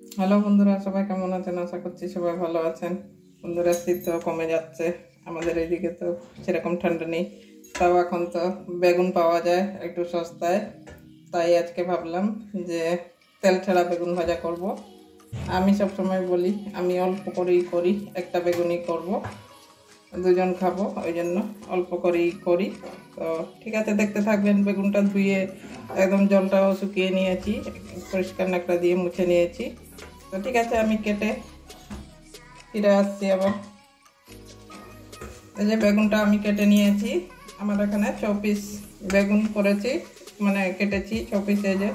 Hello বন্ধুরা, সবাই কেমন আছেন? আশা করছি সবাই ভালো আছেন। বন্ধুরা, শীত তো কমে যাচ্ছে, আমাদের এইদিকে তো সেরকম ঠান্ডা নেই। তাও এখন তো বেগুন পাওয়া যায় একটু সস্তায়, তাই আজকে ভাবলাম যে তেল ছাড়া বেগুন ভাজা করব। আমি সব সময় বলি আমি অল্প করেই করি, একটা বেগুনই করব, দুজন খাবো, ওই জন্য অল্প করেই করি। তো ঠিক আছে, দেখতে থাকবেন। বেগুনটা ধুয়ে একদম জলটাও শুকিয়ে নিয়েছি, পরিষ্কার ন্যাকড়া দিয়ে মুছে নিয়েছি। তো ঠিক আছে, আমি কেটে ফিরে আসছি আবার। এই যে বেগুনটা আমি কেটে নিয়েছি, আমার এখানে 6 পিস বেগুন করেছি, মানে কেটেছি 6 পিস। এই যে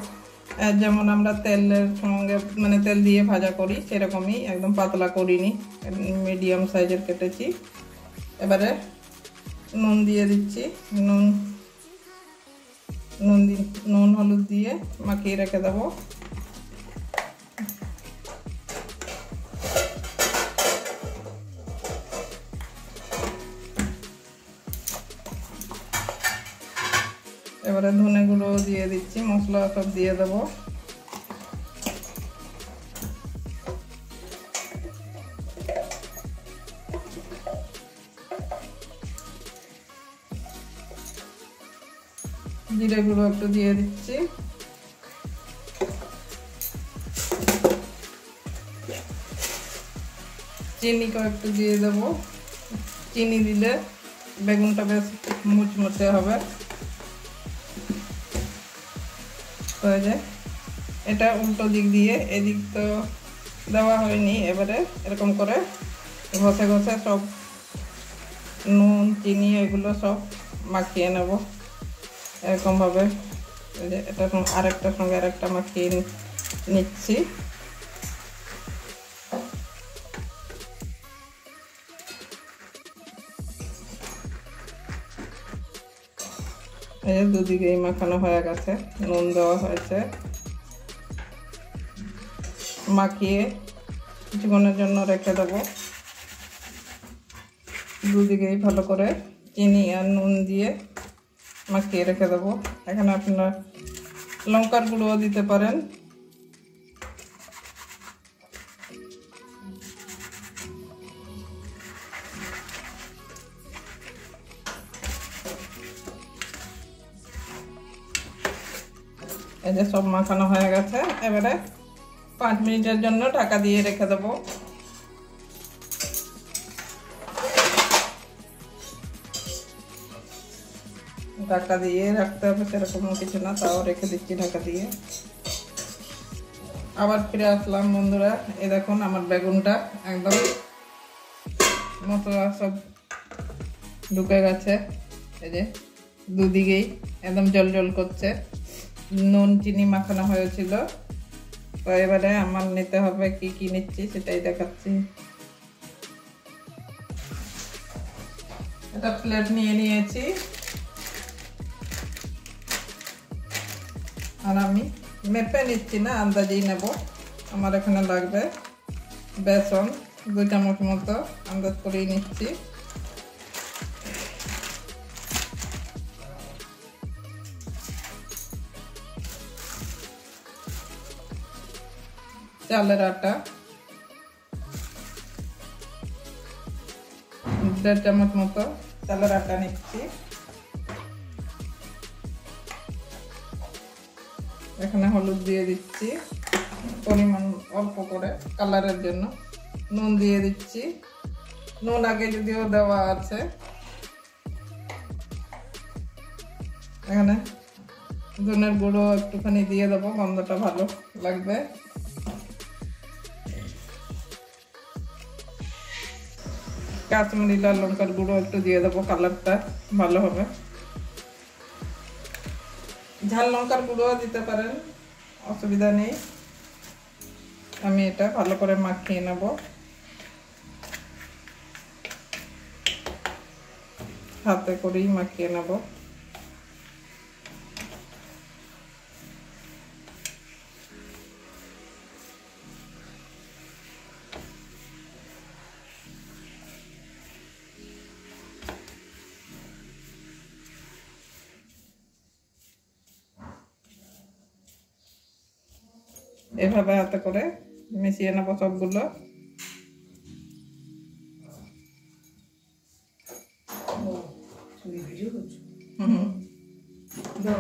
যেমন আমরা তেলের সঙ্গে মানে তেল দিয়ে ভাজা করি সেরকমই, একদম পাতলা করিনি, মিডিয়াম সাইজের কেটেছি। এবারে নুন দিয়ে দিচ্ছি, নুন নুন নুন হলুদ দিয়ে মাখিয়ে রেখে দেবো। এবারে ধনে গুঁড়ো দিয়ে দিচ্ছি, মশলা সব দিয়ে দেবো। জিরে গুঁড়ো একটু দিয়ে দিচ্ছি, চিনিটাও একটু দিয়ে দেবো। চিনি দিলে বেগুনটা বেশ মুচমুচে হবে। তো এই যে এটা উল্টো দিক দিয়ে, এদিক তো দেওয়া হয়নি, এবারে এরকম করে ঘষে ঘষে সব নুন চিনি এগুলো সব মাখিয়ে নেব এরকমভাবে। এই যে এটা আরেকটার সঙ্গে আরেকটা মাখিয়ে নিচ্ছি। এই যে দুদিকেই মাখানো হয়ে গেছে, নুন দেওয়া হয়েছে। মাখিয়ে কিছুক্ষণের জন্য রেখে দেবো। দুদিকেই ভালো করে চিনি আর নুন দিয়ে মাখিয়ে রেখে দেবো। এখানে আপনারা লঙ্কার গুঁড়োও দিতে পারেন। এই যে সব মাখানো হয়ে গেছে, এবারে 5 মিনিটের জন্য ঢাকা দিয়ে রেখে দেবো। ঢাকা দিয়ে রাখতে হবে সেরকম কিছু না, তাও রেখে দিচ্ছি ঢাকা দিয়ে। আবার ফিরে আসলাম বন্ধুরা, এই দেখুন আমার বেগুনটা একদম মশলা সব ঢুকে গেছে। এই যে দুদিকেই একদম জল জল করছে, নুন চিনি মাখানো হয়েছিল। তো এবারে আমার নিতে হবে, কি কি নিচ্ছি সেটাই দেখাচ্ছি। এটা প্লেট নিয়ে নিয়েছি, আর আমি মেপে নিচ্ছি না, আন্দাজেই নেব। আমার এখানে লাগবে বেসন 2 চামচ মতো, আন্দাজ করেই নিচ্ছি। চালের আটা 1.5 চামচ মতো চালের আটা নিচ্ছি। এখানে হলুদ দিয়ে দিচ্ছি পরিমাণ অল্প করে কালারের জন্য। নুন দিয়ে দিচ্ছি, নুন আগে যদিও দেওয়া আছে। এখানে ধনের গুঁড়ো একটুখানি দিয়ে দেবো, গন্ধটা ভালো লাগবে। কাশ্মীরি লাল লঙ্কার গুঁড়ো একটু দিয়ে দেবো, কালারটা ভালো হবে। ঝাল লঙ্কার গুঁড়ো দিতে পারেন, অসুবিধা নেই। আমি এটা ভালো করে মাখিয়ে নেব, হাতে করেই মাখিয়ে নেব। এভাবে হাতে করে মিশিয়ে নেবো সবগুলো।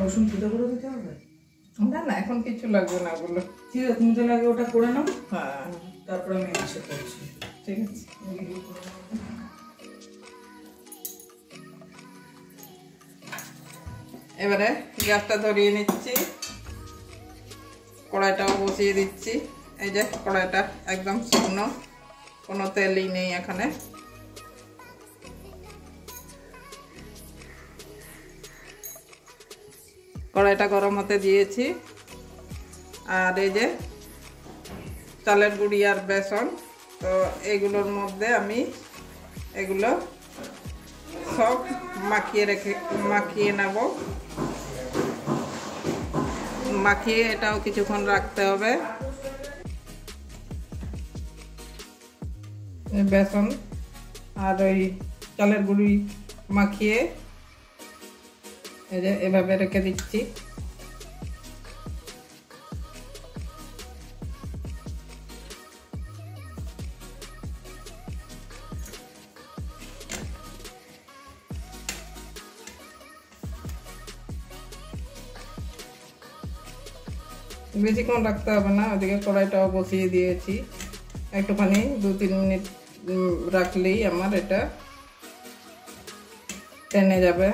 রসুন ফুটো করে দিতে হবে? না না, এখন কিছু লাগবে না ওগুলো। ঠিক আছে, তুমি তাহলে আগে ওটা করে নাও, হ্যাঁ তারপরে আমি এসে করছি। ঠিক আছে। এবারে গ্যাসটা ধরিয়ে নিচ্ছি, কড়াইটাও বসিয়ে দিচ্ছি। এই যে কড়াইটা একদম শুকনো, কোনো তেলই নেই এখানে। কড়াইটা গরম হতে দিয়েছি। আর এই যে চালের গুঁড়ি আর বেসন, তো এগুলোর মধ্যে আমি এগুলো সব মাখিয়ে নেব। মাখিয়ে এটাও কিছুক্ষণ রাখতে হবে। বেসন আর ওই চালের গুঁড়ি মাখিয়ে এই যে এভাবে রেখে দিচ্ছি। বেশিক্ষণ রাখতে হবে না, ওদিকে কড়াইটাও বসিয়ে দিয়েছি। একটুখানি 2-3 মিনিট রাখলেই আমার এটা টেনে যাবে।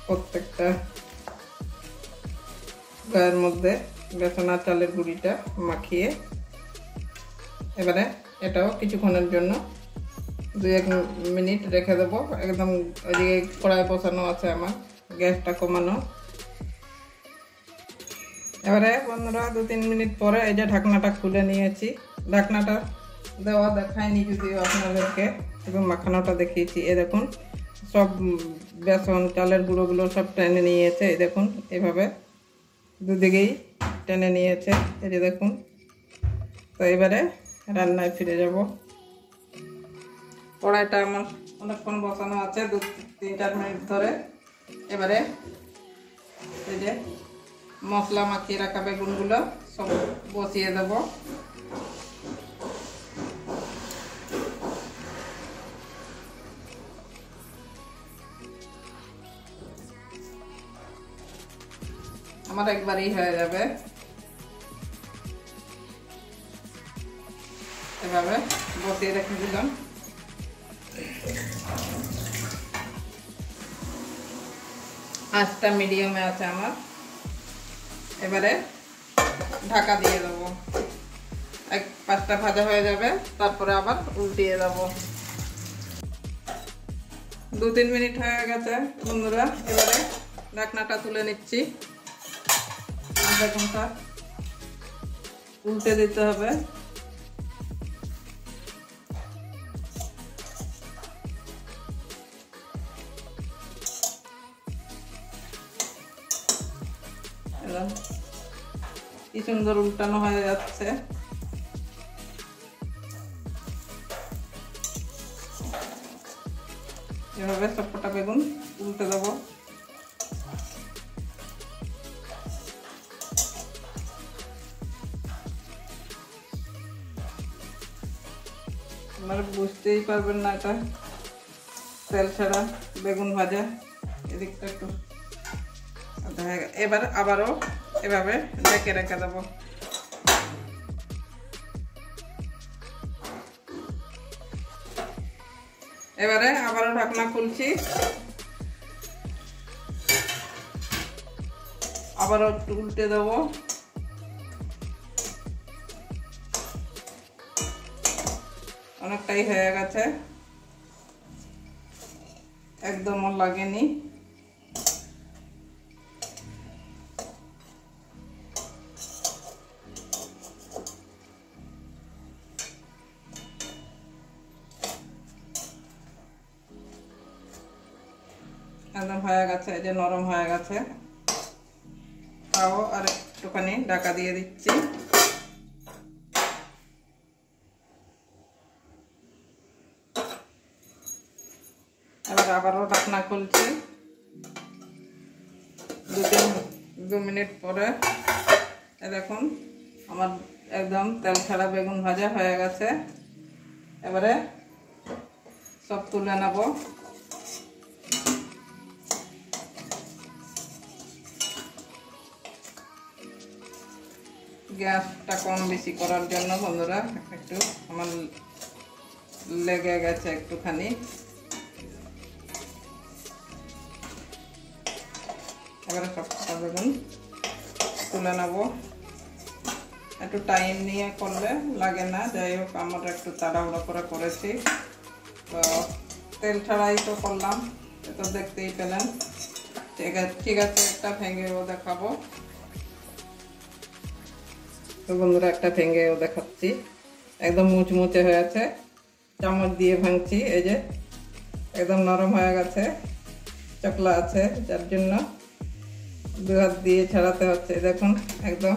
প্রত্যেকটা গায়ের মধ্যে বেসন আর চালের গুঁড়িটা মাখিয়ে এবারে এটাও কিছুক্ষণের জন্য 2-1 মিনিট রেখে দেবো। একদম ওইদিকে কড়াই বসানো আছে আমার, গ্যাসটা কমানো। এবারে বন্ধুরা 2-3 মিনিট পরে এই যে ঢাকনাটা খুলে নিয়েছি। ঢাকনাটা দেওয়া দেখায়নি যদিও আপনাদেরকে, এবং মাখানোটা দেখিয়েছি। এ দেখুন সব বেসন চালের গুঁড়োগুলো সব টেনে নিয়েছে। এই দেখুন এভাবে দুদিকেই টেনে নিয়েছে, এই যে দেখুন। তো এবারে রান্নায় ফিরে যাব। কড়াইটা আমার অনেকক্ষণ বসানো আছে, 2-3-4 মিনিট ধরে। এবারে এই যে মশলা মাখিয়ে রাখা বেগুনগুলো সব বসিয়ে দেব। আমার একবারই হয়ে যাবে। এভাবে বসিয়ে রেখে দিলাম। আঁচটা মিডিয়ামে আছে আমার। এবারে ঢাকা দিয়ে দেবো। এক পাশটা ভাজা হয়ে যাবে, তারপরে আবার উল্টিয়ে দেবো। 2-3 মিনিট হয়ে গেছে বন্ধুরা। এবারে ঢাকনাটা তুলে নিচ্ছি। বেগুনটা উল্টে দিতে হবে। কি সুন্দর উল্টানো হয়ে যাচ্ছে। এভাবে সবকটা বেগুন উল্টে দেবো। আপনারা বুঝতেই পারবেন না এটা তেল ছাড়া বেগুন ভাজা। এদিকটা একটু এবার আবারও এভাবে ঢেকে রেখে দেবো। এবারে আবারও ঢাকনা খুলছি, আবারও একটু উল্টে দেবো। অনেকটাই হয়ে গেছে, একদমও লাগেনি। একদম হয়ে গেছে, এই যে নরম হয়ে গেছে। তাও আর একটুখানি ঢাকা দিয়ে দিচ্ছি। এবার আবারও ঢাকনা খুলছি। 2 মিনিট পরে দেখুন আমার একদম তেল ছাড়া বেগুন ভাজা হয়ে গেছে। এবারে সব তুলে নেব। গ্যাসটা কম বেশি করার জন্য বন্ধুরা একটু আমার লেগে গেছে একটুখানি। এবারে সবটা বেগুন তুলে নেব। একটু টাইম নিয়ে করলে লাগে না, যাই হোক আমরা একটু তাড়াহুড়ো করে করেছি। তো তেল ছাড়াই তো করলাম, তো দেখতেই পেলেন। ঠিক আছে একটা ভেঙেও দেখাবো। তো বন্ধুরা একটা ভেঙেও দেখাচ্ছি, একদম মুচমুচে হয়েছে। চামচ দিয়ে ভাঙছি, এই যে একদম নরম হয়ে গেছে, চকলা আছে, যার জন্য 2 হাত দিয়ে ছাড়াতে হচ্ছে। দেখুন একদম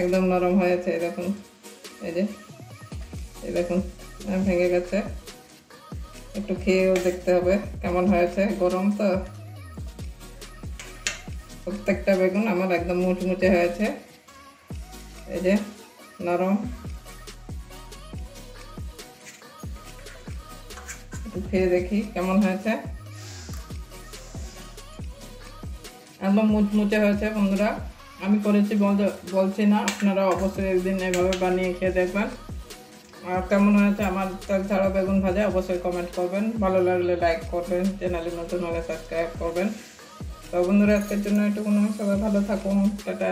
একদম নরম হয়েছে। দেখুন এই যে এই দেখুন ভেঙে গেছে। একটু খেয়েও দেখতে হবে কেমন হয়েছে, গরম তো। প্রত্যেকটা বেগুন আমার একদম মুচমুচে হয়েছে, এই যে নরম। একটু খেয়ে দেখি কেমন হয়েছে। একদম মুচমুচে হয়েছে বন্ধুরা। আমি করেছি বলছি না, আপনারা অবশ্যই একদিন এভাবে বানিয়ে খেয়ে দেখবেন। আর কেমন হয়েছে আমার তেল ছাড়া বেগুন ভাজা অবশ্যই কমেন্ট করবেন। ভালো লাগলে লাইক করবেন, চ্যানেলে নতুন হলে সাবস্ক্রাইব করবেন। তো বন্ধুরা আজকের জন্য এটুকুন, সবাই ভালো থাকুন, টাটা।